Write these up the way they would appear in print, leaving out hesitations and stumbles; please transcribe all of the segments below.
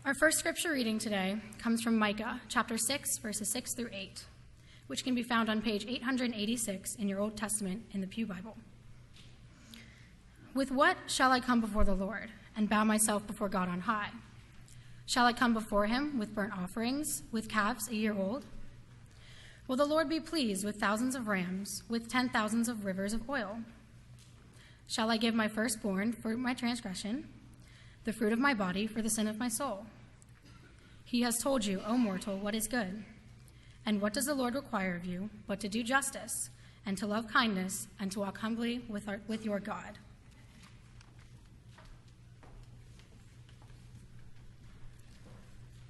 Our first scripture reading today comes from Micah, chapter 6, verses 6 through 8, which can be found on page 886 in your Old Testament in the Pew Bible. With what shall I come before the Lord and bow myself before God on high? Shall I come before him with burnt offerings, with calves a year old? Will the Lord be pleased with thousands of rams, with 10,000s of rivers of oil? Shall I give my firstborn for my transgression, the fruit of my body for the sin of my soul? He has told you, O mortal, what is good. And what does the Lord require of you but to do justice, and to love kindness, and to walk humbly with your God?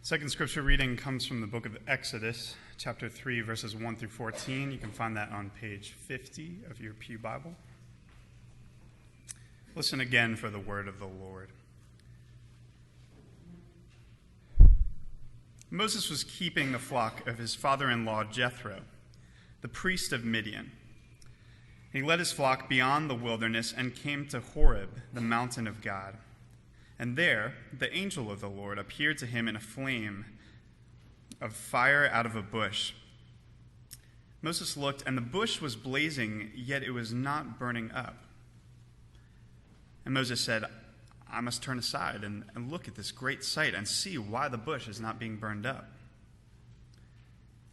Second scripture reading comes from the book of Exodus, chapter 3, verses 1 through 14. You can find that on page 50 of your Pew Bible. Listen again for the word of the Lord. Moses was keeping the flock of his father-in-law Jethro, the priest of Midian. He led his flock beyond the wilderness and came to Horeb, the mountain of God. And there the angel of the Lord appeared to him in a flame of fire out of a bush. Moses looked, and the bush was blazing, yet it was not burning up. And Moses said, I must turn aside and look at this great sight and see why the bush is not being burned up.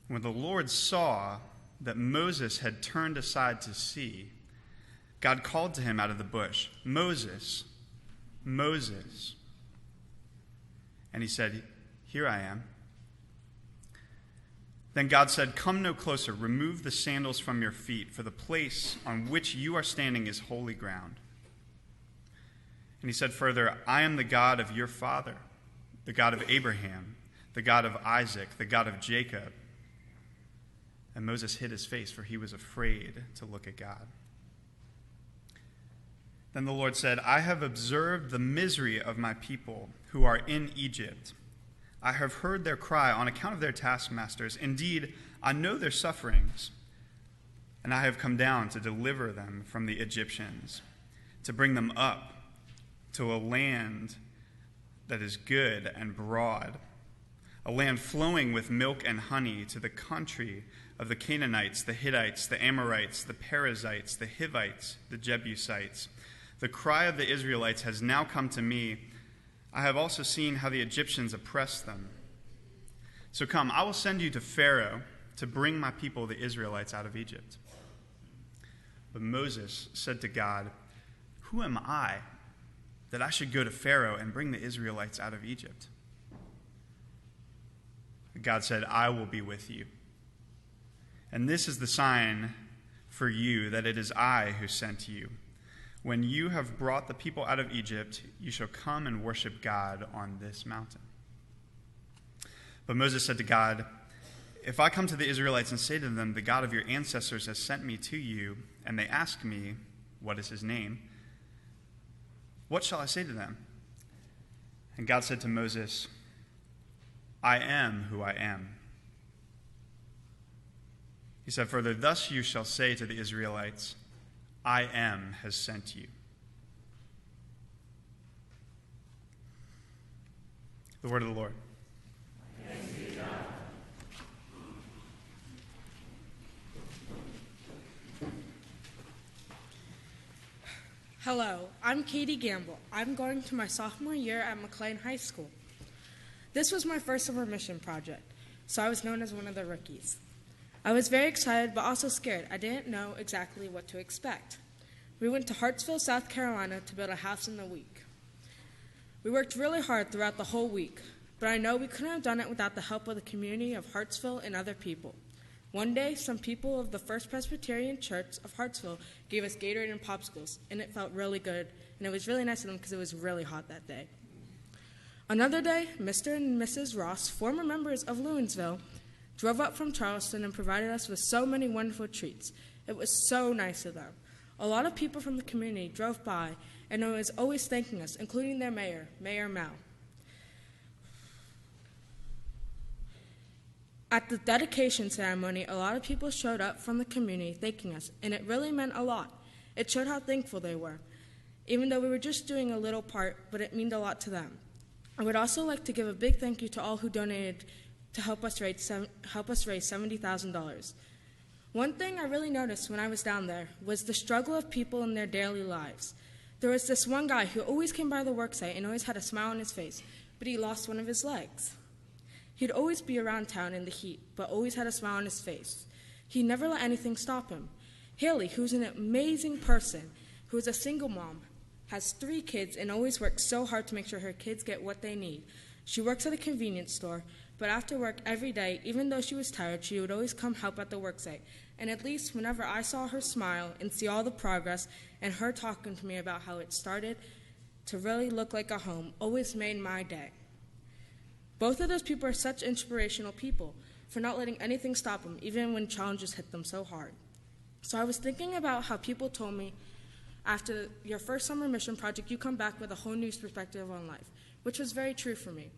When the Lord saw that Moses had turned aside to see, God called to him out of the bush, Moses, Moses. And he said, Here I am. Then God said, Come no closer, remove the sandals from your feet, for the place on which you are standing is holy ground. And he said further, I am the God of your father, the God of Abraham, the God of Isaac, the God of Jacob. And Moses hid his face, for he was afraid to look at God. Then the Lord said, I have observed the misery of my people who are in Egypt. I have heard their cry on account of their taskmasters. Indeed, I know their sufferings, and I have come down to deliver them from the Egyptians, to bring them up to a land that is good and broad, a land flowing with milk and honey, to the country of the Canaanites, the Hittites, the Amorites, the Perizzites, the Hivites, the Jebusites. The cry of the Israelites has now come to me. I have also seen how the Egyptians oppress them. So come, I will send you to Pharaoh to bring my people, the Israelites, out of Egypt. But Moses said to God, Who am I that I should go to Pharaoh and bring the Israelites out of Egypt? God said, I will be with you. And this is the sign for you that it is I who sent you. When you have brought the people out of Egypt, you shall come and worship God on this mountain. But Moses said to God, If I come to the Israelites and say to them, The God of your ancestors has sent me to you, and they ask me, What is his name? What shall I say to them? And God said to Moses, I am who I am. He said further, Thus you shall say to the Israelites, I am has sent you. The word of the Lord. Thanks be to God. Hello, I'm Katie Gamble. I'm going to my sophomore year at McLean High School. This was my first summer mission project, so I was known as one of the rookies. I was very excited but also scared. I didn't know exactly what to expect. We went to Hartsville, South Carolina to build a house in a week. We worked really hard throughout the whole week, but I know we couldn't have done it without the help of the community of Hartsville and other people. One day, some people of the First Presbyterian Church of Hartsville gave us Gatorade and popsicles, and it felt really good, and it was really nice of them because it was really hot that day. Another day, Mr. and Mrs. Ross, former members of Lewinsville, drove up from Charleston and provided us with so many wonderful treats. It was so nice of them. A lot of people from the community drove by and was always thanking us, including their mayor, Mayor Mao. At the dedication ceremony, a lot of people showed up from the community thanking us, and it really meant a lot. It showed how thankful they were, even though we were just doing a little part, but it meant a lot to them. I would also like to give a big thank you to all who donated to help us raise $70,000. One thing I really noticed when I was down there was the struggle of people in their daily lives. There was this one guy who always came by the worksite and always had a smile on his face, but he lost one of his legs. He'd always be around town in the heat, but always had a smile on his face. He never let anything stop him. Haley, who's an amazing person, who is a single mom, has 3 kids and always works so hard to make sure her kids get what they need. She works at a convenience store, but after work every day, even though she was tired, she would always come help at the worksite. And at least whenever I saw her smile and see all the progress and her talking to me about how it started to really look like a home, always made my day. Both of those people are such inspirational people for not letting anything stop them, even when challenges hit them so hard. So I was thinking about how people told me, after your first summer mission project, you come back with a whole new perspective on life, which was very true for me.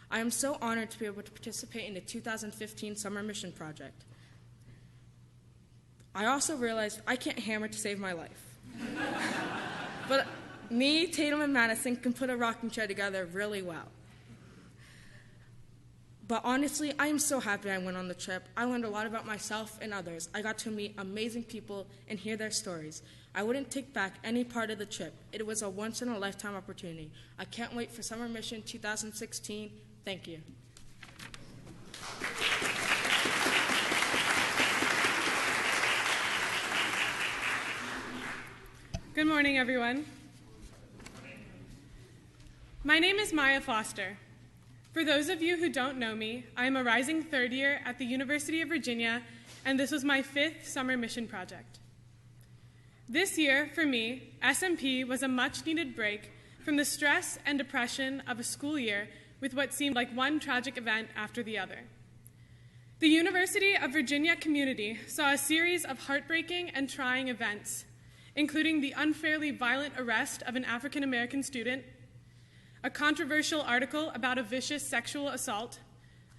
I am so honored to be able to participate in the 2015 summer mission project. I also realized I can't hammer to save my life. But me, Tatum, and Madison can put a rocking chair together really well. But honestly, I am so happy I went on the trip. I learned a lot about myself and others. I got to meet amazing people and hear their stories. I wouldn't take back any part of the trip. It was a once-in-a-lifetime opportunity. I can't wait for Summer Mission 2016. Thank you. Good morning, everyone. My name is Maya Foster. For those of you who don't know me, I am a rising third year at the University of Virginia, and this was my 5th summer mission project. This year, for me, SMP was a much-needed break from the stress and depression of a school year with what seemed like one tragic event after the other. The University of Virginia community saw a series of heartbreaking and trying events, including the unfairly violent arrest of an African-American student, a controversial article about a vicious sexual assault,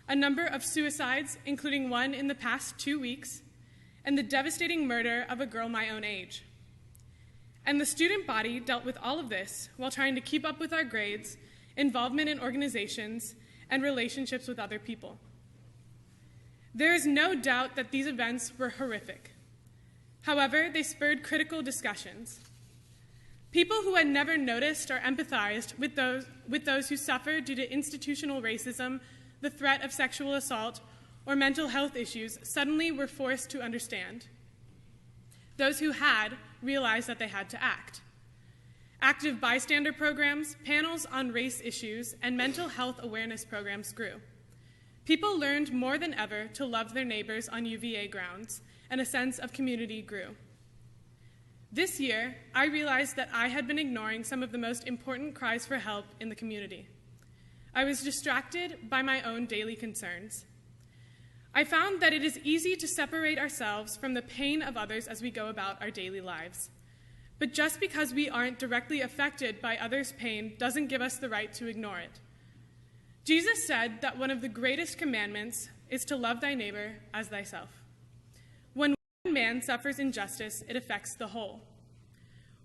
a number of suicides, including one in the past 2 weeks, and the devastating murder of a girl my own age. And the student body dealt with all of this while trying to keep up with our grades, involvement in organizations, and relationships with other people. There is no doubt that these events were horrific. However, they spurred critical discussions. People who had never noticed or empathized with those who suffered due to institutional racism, the threat of sexual assault, or mental health issues suddenly were forced to understand. Those who had realized that they had to act. Active bystander programs, panels on race issues, and mental health awareness programs grew. People learned more than ever to love their neighbors on UVA grounds, and a sense of community grew. This year, I realized that I had been ignoring some of the most important cries for help in the community. I was distracted by my own daily concerns. I found that it is easy to separate ourselves from the pain of others as we go about our daily lives. But just because we aren't directly affected by others' pain doesn't give us the right to ignore it. Jesus said that one of the greatest commandments is to love thy neighbor as thyself. When one man suffers injustice, it affects the whole.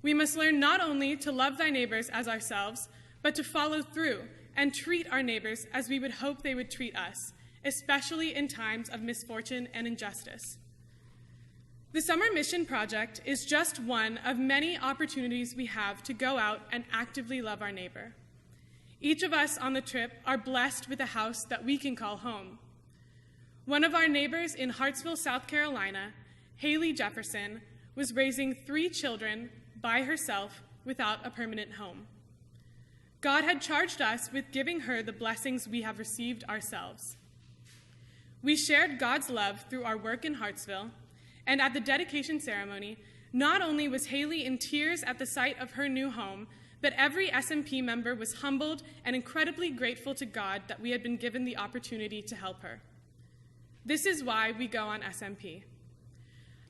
We must learn not only to love thy neighbors as ourselves, but to follow through and treat our neighbors as we would hope they would treat us, especially in times of misfortune and injustice. The Summer Mission Project is just one of many opportunities we have to go out and actively love our neighbor. Each of us on the trip are blessed with a house that we can call home. One of our neighbors in Hartsville, South Carolina, Haley Jefferson, was raising 3 children by herself without a permanent home. God had charged us with giving her the blessings we have received ourselves. We shared God's love through our work in Hartsville, and at the dedication ceremony, not only was Haley in tears at the sight of her new home, but every SMP member was humbled and incredibly grateful to God that we had been given the opportunity to help her. This is why we go on SMP.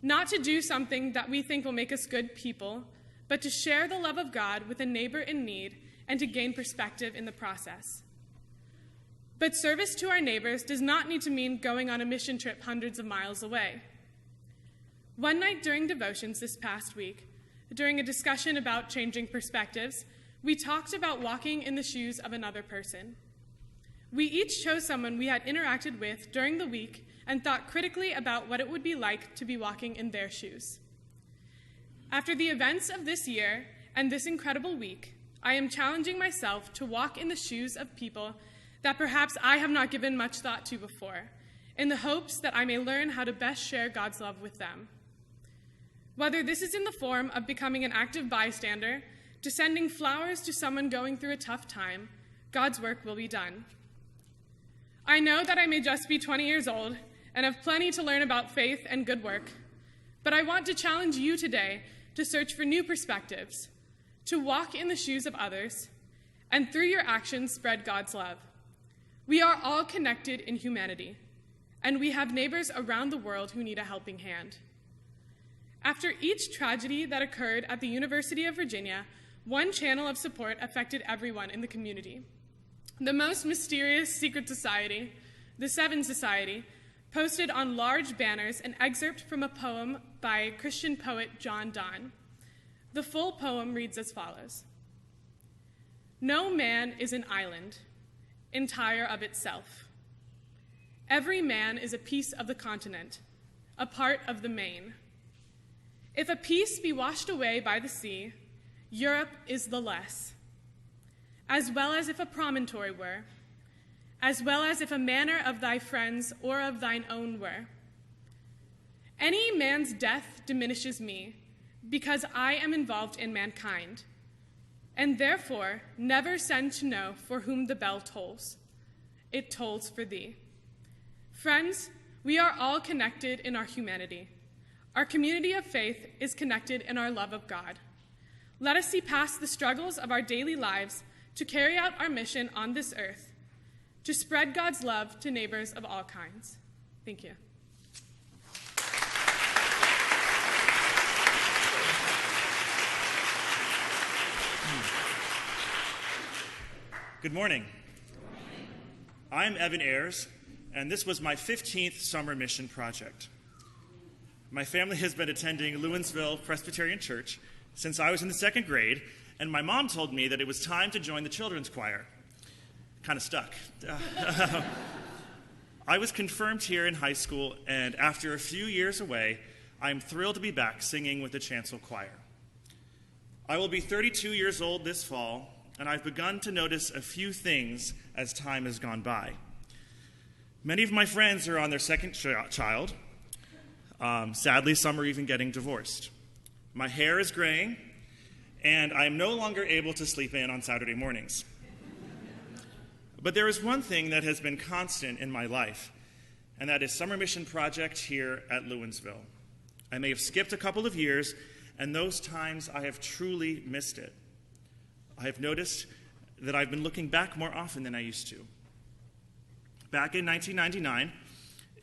Not to do something that we think will make us good people, but to share the love of God with a neighbor in need and to gain perspective in the process. But service to our neighbors does not need to mean going on a mission trip hundreds of miles away. One night during devotions this past week, during a discussion about changing perspectives, We talked about walking in the shoes of another person. We each chose someone we had interacted with during the week and thought critically about what it would be like to be walking in their shoes. After the events of this year and this incredible week, I am challenging myself to walk in the shoes of people that perhaps I have not given much thought to before, in the hopes that I may learn how to best share God's love with them. Whether this is in the form of becoming an active bystander, to sending flowers to someone going through a tough time, God's work will be done. I know that I may just be 20 years old and have plenty to learn about faith and good work, but I want to challenge you today to search for new perspectives, to walk in the shoes of others, and through your actions spread God's love. We are all connected in humanity, and we have neighbors around the world who need a helping hand. After each tragedy that occurred at the University of Virginia, one channel of support affected everyone in the community. The most mysterious secret society, the Seven Society, posted on large banners an excerpt from a poem by Christian poet John Donne. The full poem reads as follows: "No man is an island, entire of itself. Every man is a piece of the continent, a part of the main. If a piece be washed away by the sea, Europe is the less, as well as if a promontory were, as well as if a manor of thy friends or of thine own were. Any man's death diminishes me, because I am involved in mankind, and therefore never send to know for whom the bell tolls. It tolls for thee." Friends, we are all connected in our humanity. Our community of faith is connected in our love of God. Let us see past the struggles of our daily lives to carry out our mission on this earth, to spread God's love to neighbors of all kinds. Thank you. Good morning. I'm Evan Ayers, and this was my 15th summer mission project. My family has been attending Lewinsville Presbyterian Church since I was in the second grade, and my mom told me that it was time to join the children's choir. Kind of stuck. I was confirmed here in high school, and after a few years away, I'm thrilled to be back singing with the chancel choir. I will be 32 years old this fall, and I've begun to notice a few things as time has gone by. Many of my friends are on their second child. Sadly, some are even getting divorced. My hair is graying, and I am no longer able to sleep in on Saturday mornings. But there is one thing that has been constant in my life, and that is Summer Mission Project here at Lewinsville. I may have skipped a couple of years, and those times I have truly missed it. I have noticed that I've been looking back more often than I used to. Back in 1999,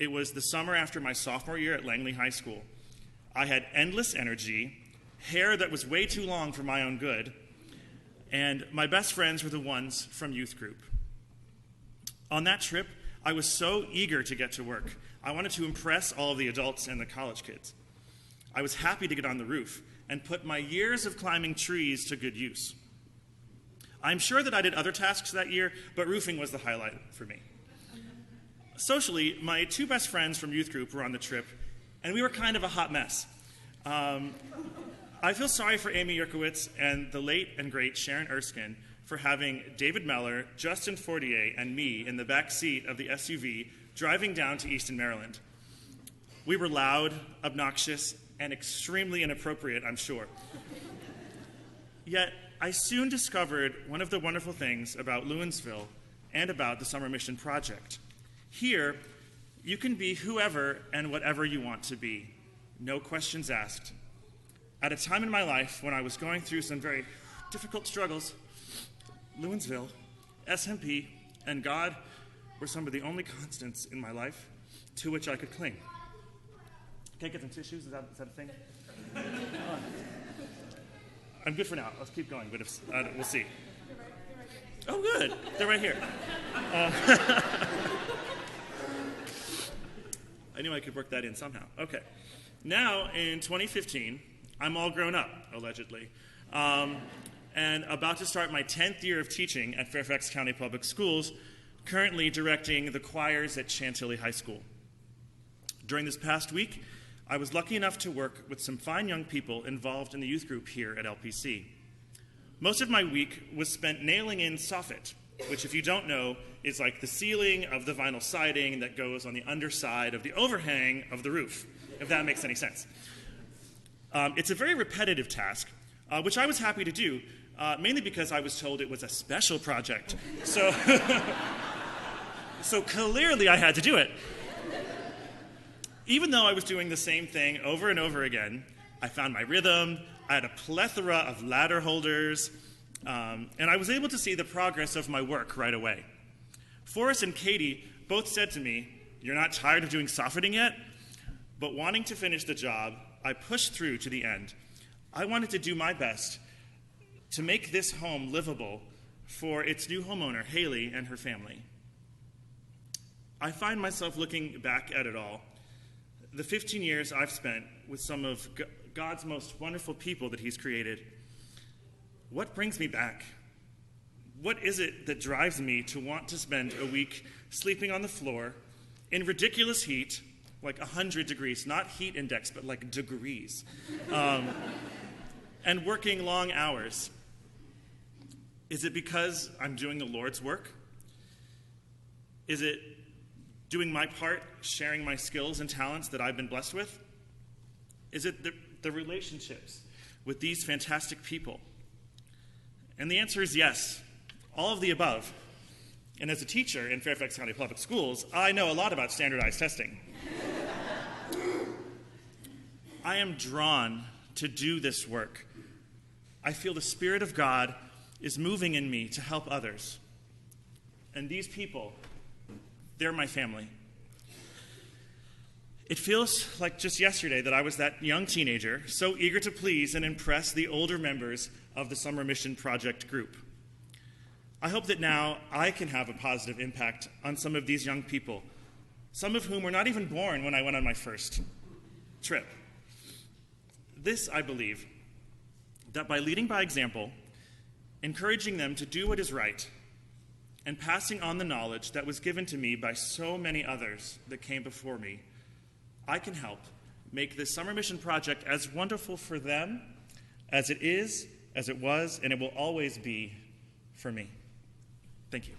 it was the summer after my sophomore year at Langley High School. I had endless energy, hair that was way too long for my own good, and my best friends were the ones from youth group. On that trip, I was so eager to get to work. I wanted to impress all of the adults and the college kids. I was happy to get on the roof and put my years of climbing trees to good use. I'm sure that I did other tasks that year, but roofing was the highlight for me. Socially, my two best friends from youth group were on the trip, and we were kind of a hot mess. I feel sorry for Amy Yerkowitz and the late and great Sharon Erskine for having David Meller, Justin Fortier, and me in the back seat of the SUV driving down to Easton, Maryland. We were loud, obnoxious, and extremely inappropriate, I'm sure. Yet, I soon discovered one of the wonderful things about Lewinsville and about the Summer Mission Project. Here, you can be whoever and whatever you want to be, no questions asked. At a time in my life when I was going through some very difficult struggles, Lewinsville, SMP, and God were some of the only constants in my life to which I could cling. Can I get some tissues? Is that a thing? I'm good for now. Let's keep going, but if, we'll see. Oh, good. They're right here. I knew I could work that in somehow. Okay. Now, in 2015, I'm all grown up, allegedly. And and about to start my 10th year of teaching at Fairfax County Public Schools, currently directing the choirs at Chantilly High School. During this past week, I was lucky enough to work with some fine young people involved in the youth group here at LPC. Most of my week was spent nailing in soffit, which, if you don't know, is like the ceiling of the vinyl siding that goes on the underside of the overhang of the roof, if that makes any sense. It's a very repetitive task, which I was happy to do, mainly because I was told it was a special project. So, so clearly I had to do it. Even though I was doing the same thing over and over again, I found my rhythm, I had a plethora of ladder holders, and I was able to see the progress of my work right away. Forrest and Katie both said to me, "You're not tired of doing soffitting yet?" But wanting to finish the job, I pushed through to the end. I wanted to do my best to make this home livable for its new homeowner, Haley, and her family. I find myself looking back at it all, the 15 years I've spent with some of God's most wonderful people that He's created. What brings me back? What is it that drives me to want to spend a week sleeping on the floor in ridiculous heat, like 100 degrees, not heat index, but like degrees, and working long hours? Is it because I'm doing the Lord's work? Is it doing my part, sharing my skills and talents that I've been blessed with? Is it the relationships with these fantastic people? And the answer is yes, all of the above. And as a teacher in Fairfax County Public Schools, I know a lot about standardized testing. I am drawn to do this work. I feel the Spirit of God is moving in me to help others. And these people, they're my family. It feels like just yesterday that I was that young teenager, so eager to please and impress the older members of the Summer Mission Project group. I hope that now I can have a positive impact on some of these young people, some of whom were not even born when I went on my first trip. This, I believe, that by leading by example, encouraging them to do what is right, and passing on the knowledge that was given to me by so many others that came before me, I can help make this Summer Mission Project as wonderful for them as it is, as it was, and it will always be for me. Thank you.